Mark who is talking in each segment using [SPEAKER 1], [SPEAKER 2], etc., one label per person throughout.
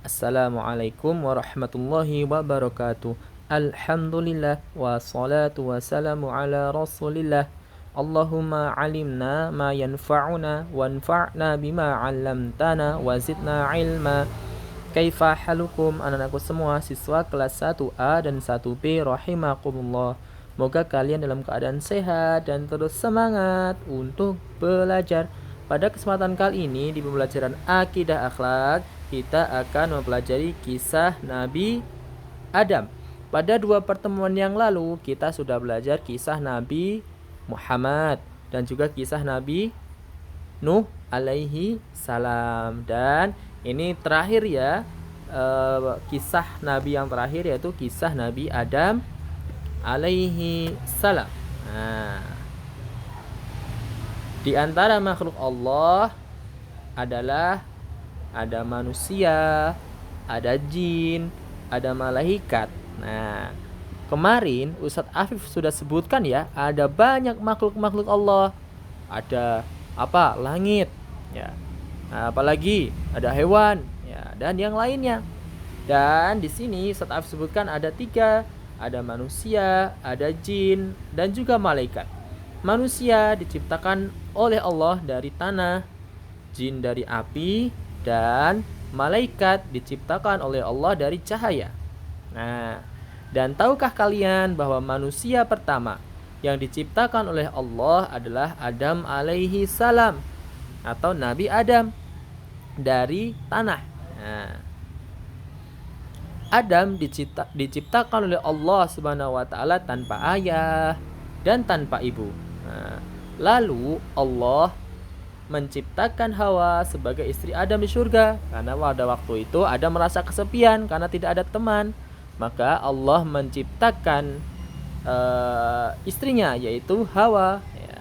[SPEAKER 1] Assalamualaikum warahmatullahi wabarakatuh. Alhamdulillah wassalatu wassalamu ala rasulillah. Allahumma alimna ma yanfa'una wanfa'na bima 'allamtana wa zidna ilma. Kaifa halukum anak-anakku semua siswa kelas 1A dan 1B rahimakumullah. Moga kalian dalam keadaan sehat dan terus semangat untuk belajar. Pada kesempatan kali ini di pembelajaran akidah akhlak kita akan mempelajari kisah Nabi Adam. Pada 2 pertemuan yang lalu kita sudah belajar kisah Nabi Muhammad dan juga kisah Nabi Nuh alaihi salam. Dan ini terakhir ya, kisah Nabi yang terakhir yaitu kisah Nabi Adam alaihi salam. Di antara makhluk Allah adalah ada manusia, ada jin, ada malaikat. Nah, kemarin Ustadz Afif sudah sebutkan ya, ada banyak makhluk-makhluk Allah. Ada langit, ya. Nah, apalagi ada hewan, ya, dan yang lainnya. Dan di sini Ustadz Afif sebutkan ada 3, ada manusia, ada jin, dan juga malaikat. Manusia diciptakan oleh Allah dari tanah, jin dari api, dan malaikat diciptakan oleh Allah dari cahaya. Nah, dan tahukah kalian bahwa manusia pertama yang diciptakan oleh Allah adalah Adam alaihi salam atau Nabi Adam dari tanah. Nah, Adam diciptakan oleh Allah Subhanahu wa taala tanpa ayah dan tanpa ibu. Nah, lalu Allah menciptakan Hawa sebagai istri Adam di surga, karena pada waktu itu Adam merasa kesepian karena tidak ada teman. Maka Allah menciptakan istrinya yaitu Hawa, ya.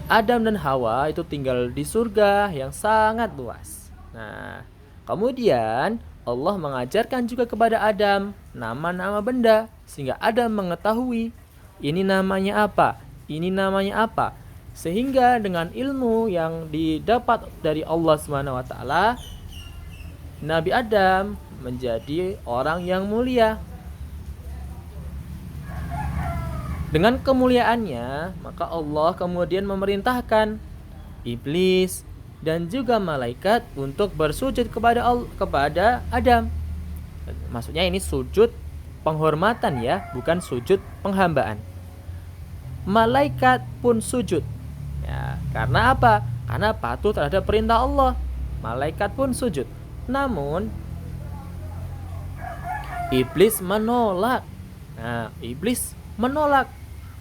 [SPEAKER 1] Adam dan Hawa itu tinggal di surga yang sangat luas. Nah, kemudian Allah mengajarkan juga kepada Adam nama-nama benda sehingga Adam mengetahui ini namanya apa, ini namanya apa. Sehingga dengan ilmu yang didapat dari Allah Subhanahu wa taala, Nabi Adam menjadi orang yang mulia. Dengan kemuliaannya, maka Allah kemudian memerintahkan iblis dan juga malaikat untuk bersujud kepada Adam. Maksudnya ini sujud penghormatan ya, bukan sujud penghambaan. Malaikat pun sujud. Ya, karena apa? Karena patuh terhadap perintah Allah. Malaikat pun sujud. Namun iblis menolak. Nah, iblis menolak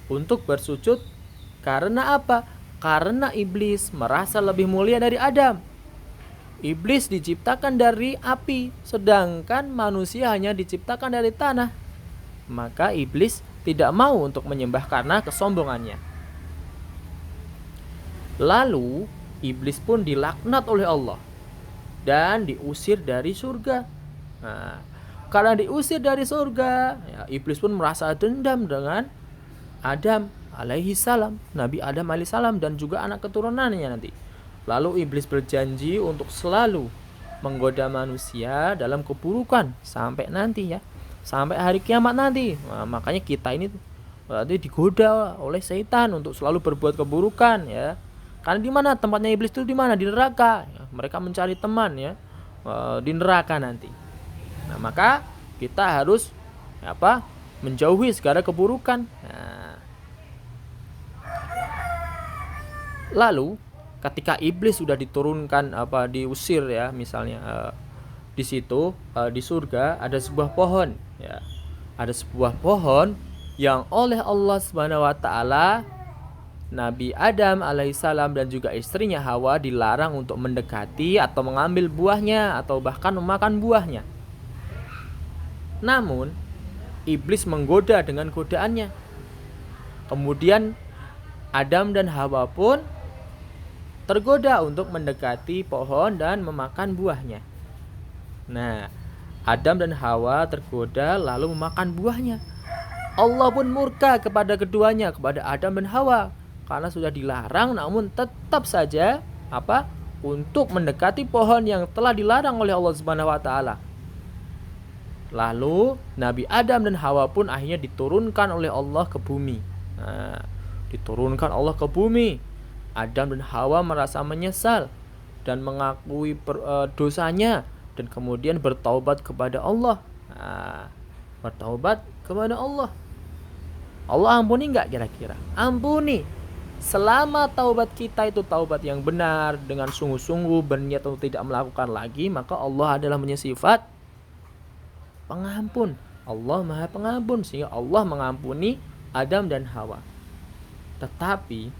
[SPEAKER 1] untuk bersujud karena apa? Karena iblis merasa lebih mulia dari Adam. Iblis diciptakan dari api, sedangkan manusia hanya diciptakan dari tanah. Maka iblis tidak mau untuk menyembah karena kesombongannya. Lalu iblis pun dilaknat oleh Allah dan diusir dari surga. Nah, karena diusir dari surga, ya, iblis pun merasa dendam dengan Adam alaihi salam, Nabi Adam alaihi salam, dan juga anak keturunannya nanti. Lalu iblis berjanji untuk selalu menggoda manusia dalam keburukan sampai nanti ya, sampai hari kiamat nanti. Nah, makanya kita ini berarti digoda oleh setan untuk selalu berbuat keburukan ya. Karena di mana tempatnya iblis itu, di mana? Di neraka. Ya, mereka mencari teman ya di neraka nanti. Nah, maka kita harus menjauhi segala keburukan. Nah, lalu ketika iblis sudah diturunkan diusir ya, misalnya di situ di surga ada sebuah pohon ya. Ada sebuah pohon yang oleh Allah Subhanahu wa taala Nabi Adam alaihissalam dan juga istrinya Hawa dilarang untuk mendekati atau mengambil buahnya atau bahkan memakan buahnya. Namun iblis menggoda dengan godaannya. Kemudian Adam dan Hawa pun tergoda untuk mendekati pohon dan memakan buahnya. Nah, Adam dan Hawa tergoda lalu memakan buahnya. Allah pun murka kepada keduanya, kepada Adam dan Hawa, karena sudah dilarang namun tetap saja untuk mendekati pohon yang telah dilarang oleh Allah Subhanahu wa taala. Lalu Nabi Adam dan Hawa pun akhirnya diturunkan oleh Allah ke bumi. Nah, diturunkan Allah ke bumi. Adam dan Hawa merasa menyesal dan mengakui dosanya dan kemudian bertaubat kepada Allah. Nah, bertaubat kepada Allah. Allah ampuni nggak kira-kira? Ampuni. Selama taubat kita itu taubat yang benar, dengan sungguh-sungguh berniat untuk tidak melakukan lagi, maka Allah adalah punya sifat pengampun. Allah Maha Pengampun, sehingga Allah mengampuni Adam dan Hawa. Tetapi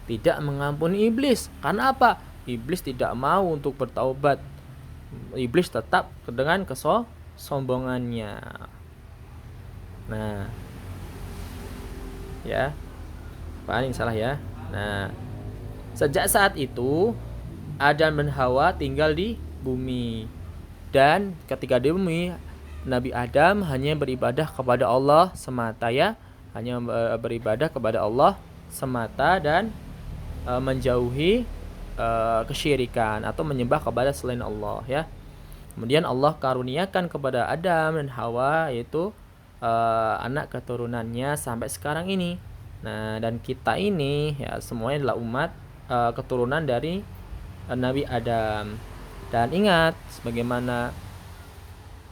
[SPEAKER 1] tidak mengampuni iblis. Karena apa? Iblis tidak mau untuk bertaubat. Iblis tetap dengan kesombongannya. Nah, ya. Pak, ini salah ya. Nah, sejak saat itu Adam dan Hawa tinggal di bumi. Dan ketika di bumi, Nabi Adam hanya beribadah kepada Allah semata ya. Hanya beribadah kepada Allah semata dan menjauhi kesyirikan atau menyembah kepada selain Allah ya. Kemudian Allah karuniakan kepada Adam dan Hawa yaitu anak keturunannya sampai sekarang ini. Nah, dan kita ini ya semuanya adalah umat keturunan dari Nabi Adam. Dan ingat sebagaimana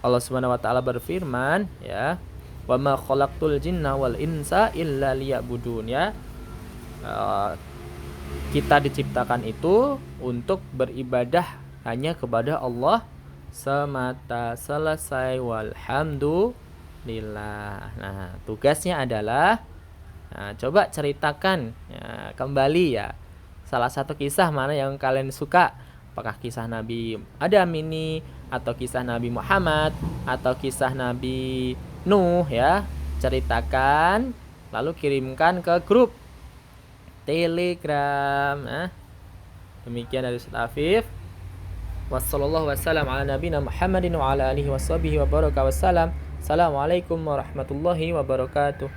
[SPEAKER 1] Allah Subhanahu wa taala berfirman ya, "Wa ma khalaqtul jinna wal insa illa liya'budun" ya. Kita diciptakan itu untuk beribadah hanya kepada Allah semata. Selesai, walhamdulillah. Nah, tugasnya adalah coba ceritakan ya, kembali ya salah satu kisah mana yang kalian suka. Apakah kisah Nabi Adam ini, atau kisah Nabi Muhammad, atau kisah Nabi Nuh ya. Ceritakan lalu kirimkan ke grup Telegram. Nah, demikian dari Ustaz Afif. Wassallallahu wassalam ala nabiyina Muhammadin wa ala alihi washabihi wa baraka wassalam. Assalamualaikum warahmatullahi wabarakatuh.